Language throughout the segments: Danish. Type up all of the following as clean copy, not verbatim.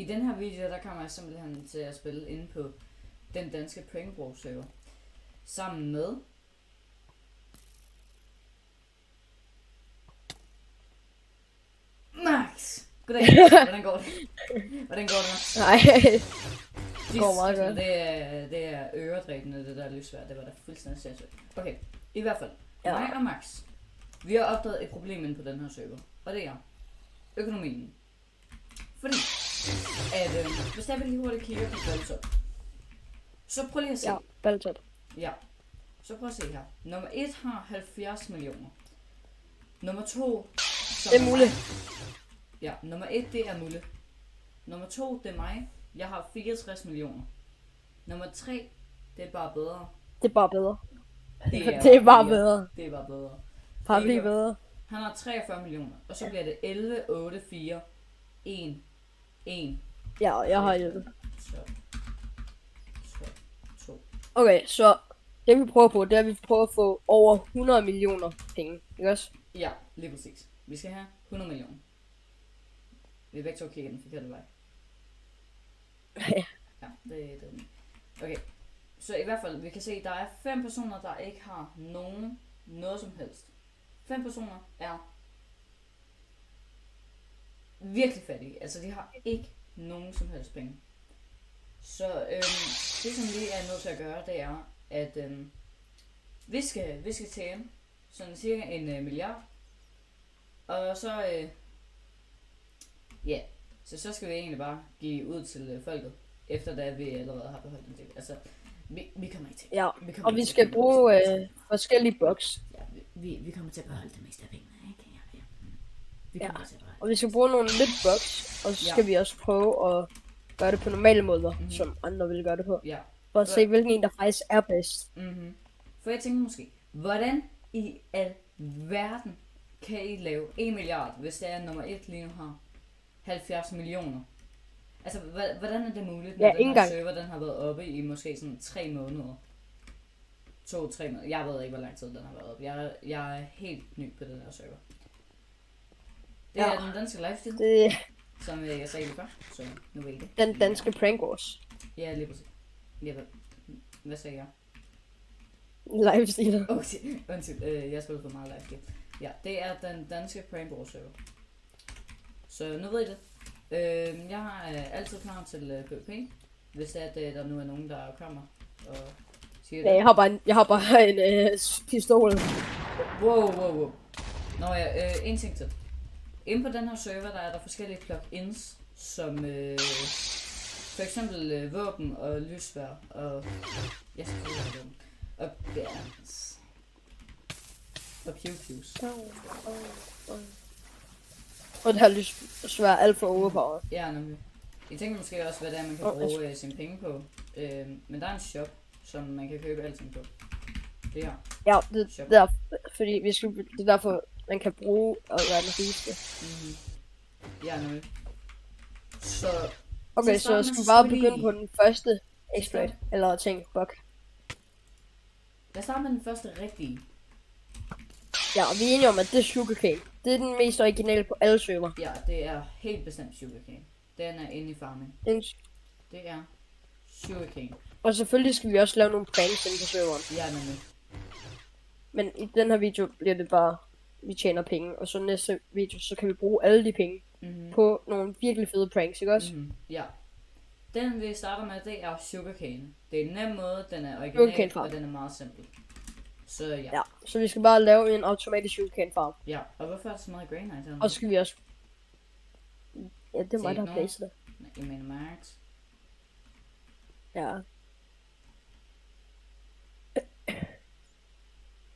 I den her video, der kommer jeg simpelthen til at spille inde på den danske Prank Bros server. Sammen med Max. Goddag. Hvordan går det? Hvordan går det, Max? Nej, det går meget godt. Det er øredræbende, det der lysvær. Det var da fuldstændig sindssygt. Okay, i hvert fald. Ja. Mig og Max, vi har opdaget et problem inde på den her server. Og det er økonomien. Fordi, at hvis der lige hurtigt kigger på Baltop, så prøv lige at se. Ja, Baltop. Ja, så prøv at se her. Nummer 1 har 70 millioner. Nummer 2... Det er muligt. Ja, nummer 1 det er Mulle. Nummer 2 det er mig. Jeg har 64 millioner. Nummer 3 det er bare bedre. Det er bare bedre. Det er bare bedre. Det er bare bedre. Bare blive bedre. Han har 43 millioner. Og så bliver det 11, 8, 4, 1, 1. Ja, jeg har hjælpet. Så 2. Okay, så det vi prøver på, det er at vi prøver at få over 100 millioner penge. Ikke også? Ja, lige præcis. Vi skal have 100 millioner. Vi er begge to kigger den forkerte vej. Ja. Ja, det er det. Okay. Så i hvert fald, vi kan se, at der er 5 personer, der ikke har noget som helst. 5 personer er virkelig fattige. Altså, de har ikke nogen som helst penge. Så det, som vi er nødt til at gøre, det er, at vi skal tjene sådan cirka 1 milliard. Og så, ja, så skal vi egentlig bare give ud til folket, efter da vi allerede har beholdt en del. Altså, vi kommer ikke til. Ja, og vi skal bruge forskellige boks. Ja, vi kommer til at beholde det meste af pengene, ikke? Ja. Vi kommer til at beholde. Og vi skal bruge nogle lidt boks, og så skal vi også prøve at gøre det på normale måder, som andre vil gøre det på. Ja. For at se, hvilken en der faktisk er bedst. For jeg tænker måske, hvordan i al verden kan I lave 1 milliard, hvis det er nummer 1 lige nu har 70 millioner? Altså, hvordan er det muligt, når den her server den har været oppe i måske sådan 3 måneder? 2-3 måneder. Jeg ved ikke, hvor lang tid den har været oppe. Jeg er helt ny på den her server. Det er den danske livestream, som jeg sagde lige før, så nu ved I det. Den danske Prank Wars. Ja, lige præcis. Hvad sagde jeg? Livestream. Undskyld, jeg spiller for meget livestream. Ja, det er den danske Prank Bros server. Så nu ved I det. Jeg har altid klar til PvP, hvis det er, at der nu er nogen, der kommer og siger det. Jeg har bare en pistol. Wow. Nå ja, en ting til. Inde på den her server, der er der forskellige plugins, som for eksempel våben og lysvær og jeg skal prøve dem. Og bands. Og pew-pews. Og det her lysvær alt for overpowered. Ja, nemlig. Jeg tænker måske også, hvad det er, man kan bruge sine penge på. Men der er en shop, som man kan købe alting på. Det her. Ja, det er fordi det er derfor, man kan bruge og være den rigeste. Ja, nemlig. Så... Okay, så skal vi bare begynde på den første exploit, eller ting, bug. Lad os starte med den første rigtige. Ja, og vi er enige om, at det er sugarcane. Det er den mest originale på alle server. Ja, det er helt bestemt sugarcane. Den er inde i farming. Det er sugarcane. Og selvfølgelig skal vi også lave nogle pranks inde på serveren. Ja, nemlig. Men i den her video bliver det bare, vi tjener penge. Og så næste video, så kan vi bruge alle de penge på nogle virkelig fede pranks, ikke også? Ja. Den vi starter med, det er sugarcane. Det er en nem måde, den er original, og den er meget simpel. Så ja. Ja, så vi skal bare lave en automatisk sugarcane farm. Ja, og hvorfor er der så meget granite? Og så skal vi også... Ja, det er mig, der har placeret det. Nej, jeg mener Max. Ja.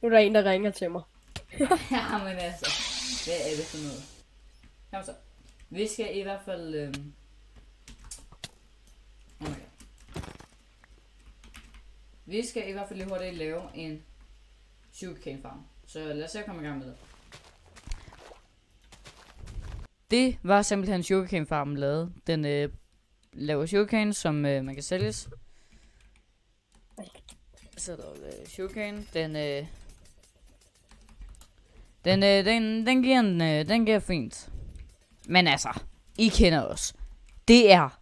Nu er der en, der ringer til mig. Ja, men altså, hvad er det for noget? Kom så. Vi skal i hvert fald... Okay. Vi skal i hvert fald lige hurtigt lave en sugarcane farm. Så lad os se at komme i gang med det. Det var simpelthen sugarcane farmen lavet. Den laver sugarcane, som man kan sælges. Så er der sugarcane. Den giver fint. Men altså, I kender os. Det er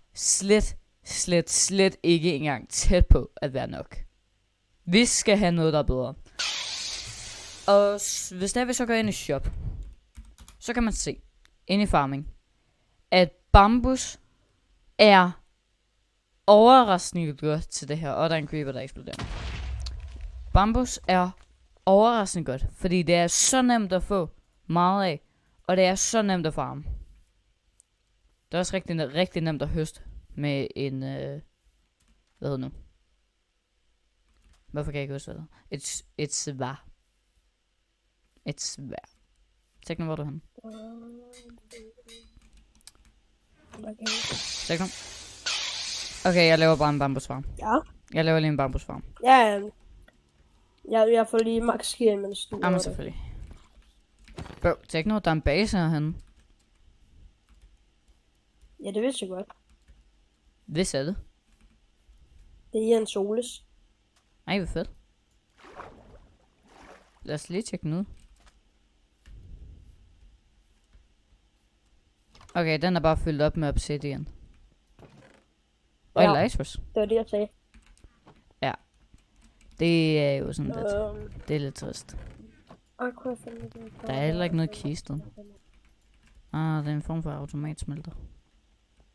slet ikke engang tæt på at være nok. Vi skal have noget, der er bedre. Og hvis der vi så går ind i shop, så kan man se, inde i farming, at bambus er overraskende godt til det her. Og der er en creeper, der eksploderer. Bambus er overraskende godt, fordi det er så nemt at få meget af, og det er så nemt at farme. Det er også rigtig nemt at høste med en, hvad hedder nu? Hvorfor kan jeg ikke huske det? Et svær. Et svær. Tekno, hvor er du henne? Tekno? Okay, jeg laver bare en bambusfarm. Ja. Jeg laver lige en bambusfarm. Ja, jeg får lige max skill, mens du... Jamen selvfølgelig. Bro, Tekno, der er en base herhenne. Ja, det vidste jeg godt. Hvis er det? Det er Jens Soles. Ej, hvor fedt. Lad os lige tjekke den ud. Okay, den er bare fyldt op med obsidian. Og Ja. elytras. Det var det, jeg sagde. Ja. Det er jo sådan lidt... Det er lidt trist. Der er heller ikke noget i kisten. Ah, det er en form for automatsmelter.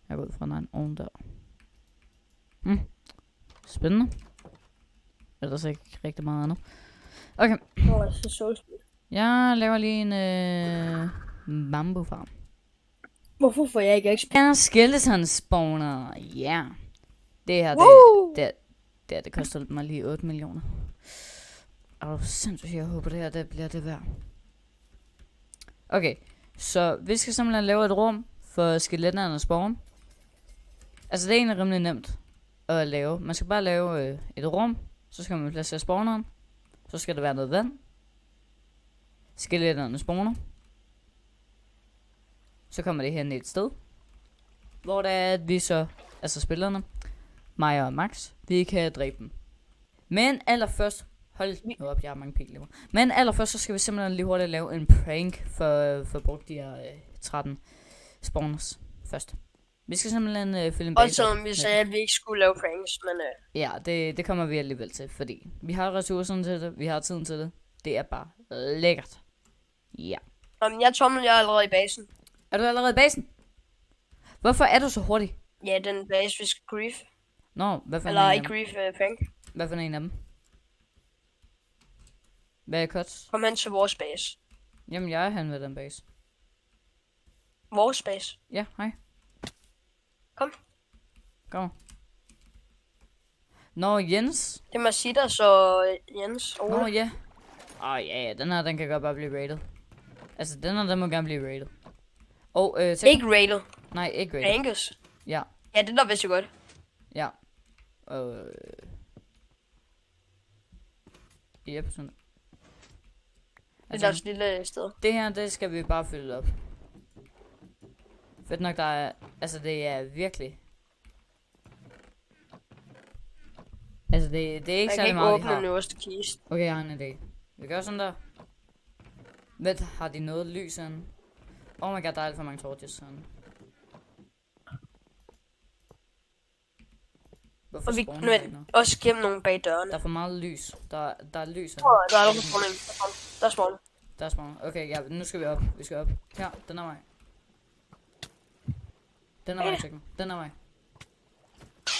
Jeg går ud fra, der er en ovn der. Spændende. Ellers ikke rigtig meget andet. Okay. Jeg laver lige en bamboo farm. Hvorfor får jeg ikke XP? Ja, skeleton spawner. Ja. Det her, det koster mig lige 8 millioner. Og sindssygt, jeg håber det her, det bliver det værd. Okay, så vi skal simpelthen lave et rum for skeletterne at spawn. Altså det er egentlig rimelig nemt at lave. Man skal bare lave et rum. Så skal man placere spawneren. Så skal der være noget vand. Skeletterne spawner. Så kommer det hen et sted. Hvor der er, at vi så, altså spillerne, mig og Max, vi kan dræbe dem. Men allerførst, hold nu op, jeg har mange pil. Men allerførst, så skal vi simpelthen lige hurtigt lave en prank for at bruge de her 13 spawners først. Vi skal simpelthen fylde en base. Og som vi sagde, at vi ikke skulle lave pranks, men... Ja, det kommer vi alligevel til, fordi vi har ressourcerne til det, vi har tiden til det. Det er bare lækkert. Ja. Jeg Tommel, jeg er allerede i basen. Er du allerede i basen? Hvorfor er du så hurtig? Ja, den base, vi skal grief. Nå, hvad for Eller en af ikke dem? grief, prank. Hvad for en af dem? Hvad er cuts? Kom hen til vores base. Jamen, jeg er hen ved den base. Vores base. Ja, hej. Kom. Kom. Nå, Jens. Det må sige dig, så Jens. Ole. Nå, ja. Ja, den her, den kan godt bare blive rated. Altså, den her, den må gerne blive rated. Og, Ikke rated. Nej, ikke rated. Angus. Ja. Ja, det der vidste jeg godt. Ja. Yep, sådan. Det er deres lille sted. Det her, det skal vi bare fylde op. Fedt nok, der er... Altså, det er virkelig... Altså, det er ikke særlig meget, vi har. Jeg kan ikke åbne den øverste kiste. Okay, jeg har en idé. Vi gør sådan der. Hvad, har de noget lys herinde? Oh my god, der er alt for mange torches herinde. Hvorfor Og vi spawner der ikke kan noget? også gemme nogen bag dørene. Der er for meget lys. Der er lys her. Der er der spawning. Der er spawning. Der er spawner. Okay, ja, nu skal vi op. Vi skal op. Her, den er mig. Den er mig, Tekno. Den er mig.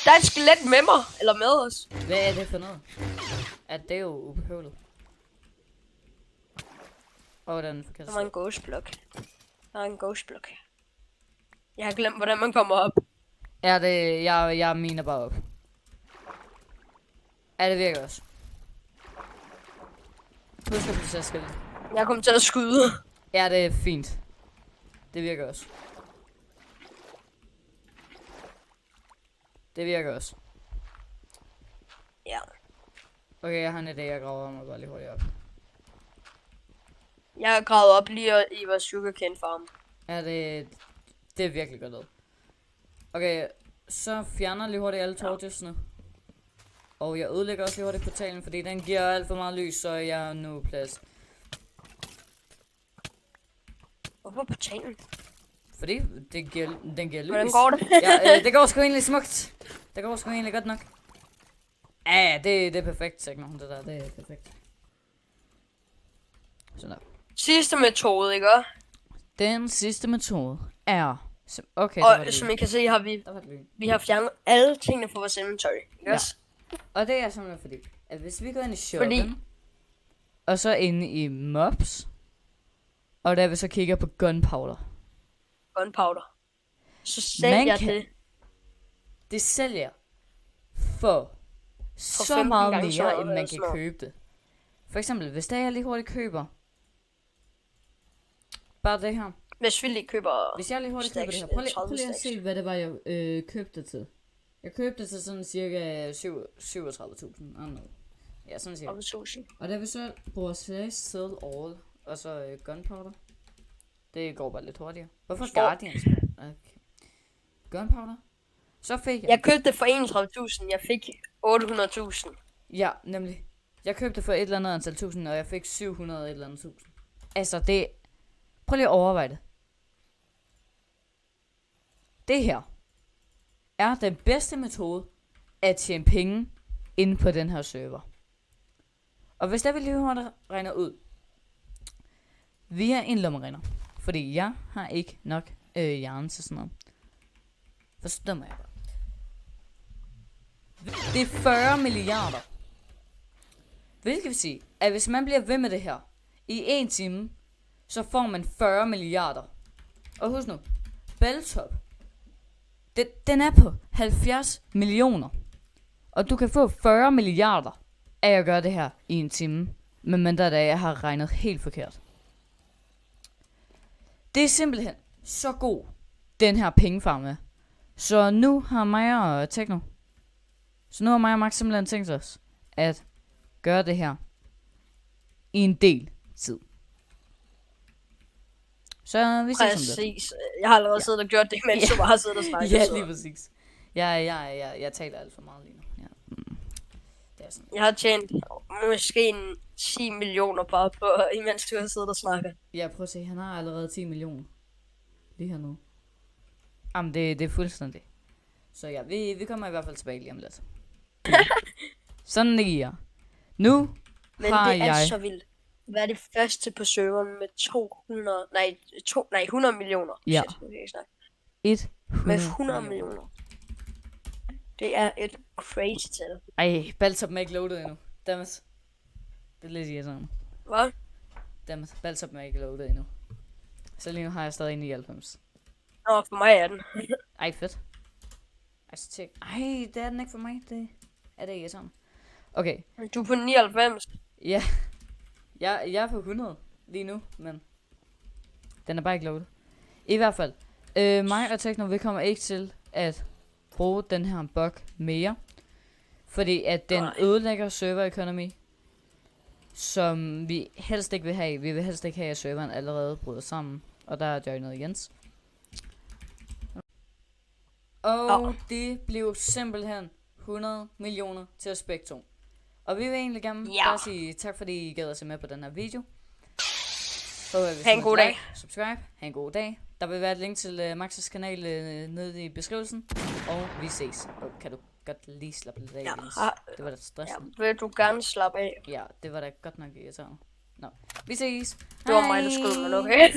Der er et skelet med mig. Eller med os. Hvad er det for noget? Det er jo ubehøvlet. Den er forkert. Der var en ghost block. Der er en ghost block. Jeg har glemt, hvordan man kommer op. Ja, jeg miner bare op. Ja, det virker også. Husk at placere skillet. Jeg kommer til at skyde. Ja, det er fint. Det virker også. Det virker også. Ja. Okay, jeg har en idé, jeg graver mig bare lige hurtigt op. Jeg har gravet op lige i vores sugarcane farm. Ja, det er virkelig godt lavet. Okay, så fjerner lige hurtigt alle torchesne. Og jeg ødelægger også lige hurtigt portalen, fordi den giver alt for meget lys, så jeg har nu plads. Hvorfor portalen? Fordi den giver lys. Hvordan går det? Ja, det går sgu egentlig smukt. Det går sgu egentlig godt nok. Ja, det er perfekt, Tekno. Det der, det er perfekt. Sådan der. Sidste metode, ikke? Den sidste metode er... Okay, og som I kan se, har vi har fjernet alle tingene fra vores inventory. Ikke også? Og det er simpelthen fordi, at hvis vi går ind i shoppen, og så inde i mobs, og der vi så kigger på gunpowder, så sælger det. Det sælger for så meget mere, end man kan købe det. For eksempel, hvis der jeg lige hurtigt køber bare det her. Hvis vi lige køber... Hvis jeg lige hurtigt køber det her. Prøv lige at se, hvad det var, jeg købte til. Jeg købte det til sådan cirka 37.000. Ja, sådan cirka. Og da vi så bruger slash sell all, og så gunpowder. Det går bare lidt hurtigere. Hvorfor Guardians? Okay. Gunpowder. Så fik jeg... Jeg købte det for 31.000, jeg fik 800.000. Ja, nemlig. Jeg købte for et eller andet antal tusind, og jeg fik 700 et eller andet tusind. Altså, det... Prøv lige at overveje det. Det her er den bedste metode at tjene penge inde på den her server. Og hvis der vil lige hurtigt regner ud. Vi er en lommeregner. Fordi jeg har ikke nok jern til sådan noget. Forstår jeg bare. Det er 40 milliarder. Hvilket vil sige, at hvis man bliver ved med det her i 1 time, så får man 40 milliarder. Og husk nu, Belltop, den er på 70 millioner. Og du kan få 40 milliarder af at gøre det her i 1 time. Men mindre da jeg har regnet helt forkert. Det er simpelthen så god, den her pengefarm er. Så nu har mig og Tekno. Så nu har mig og Max simpelthen tænkt os at gøre det her i en del tid. Så vi ses om det. Jeg har allerede siddet og gjort det, mens du bare har siddet og snakket. Ja, lige præcis. Jeg taler alt for meget lige nu. Ja. Det er sådan. Jeg har tjent måske 10 millioner bare på, imens du har siddet og snakket. Ja, prøv at se, han har allerede 10 millioner. Lige hernede. Jamen, det er fuldstændig. Så ja, vi kommer i hvert fald tilbage lige om lidt. Sådan ligger jeg. Nu men har det er jeg... så vildt. Hvad er det første på serveren med 100 millioner? Ja. Shit, med 100 millioner. Det er et crazy tal. Ej, Belltop er ikke loadet endnu. Dammit. Det er lidt irriterende. Hvad? Dammit, Belltop er ikke loadet endnu. Så lige nu har jeg stadig 99. Nå, for mig er den. Ej, fedt. Altså, tjek. Ej, det er den ikke for mig. Det er det ikke sådan. Okay. Du er på 99. Ja. Jeg er på 100 lige nu, men den er bare ikke loadet. I hvert fald, mig og Tekno, vi kommer ikke til at bruge den her bug mere. Fordi at den ødelægger server economy, som vi helst ikke vil have. Vi vil helst ikke have, at serveren allerede bryder sammen. Og der er joinet Jens. Og det blev simpelthen 100 millioner til os begge to. Og vi vil egentlig gerne bare sige tak, fordi I gad at se med på den her video. Ha' en god dag. Subscribe. Ha' en god dag. Der vil være et link til Max's kanal nede i beskrivelsen. Og vi ses. Og kan du godt lige slappe lidt af, Jens? Det var da stressende. Ja, vil du gerne slappe af? Ja, det var da godt nok irriterende. Nå, vi ses. Det var mig, der skød mig, okay?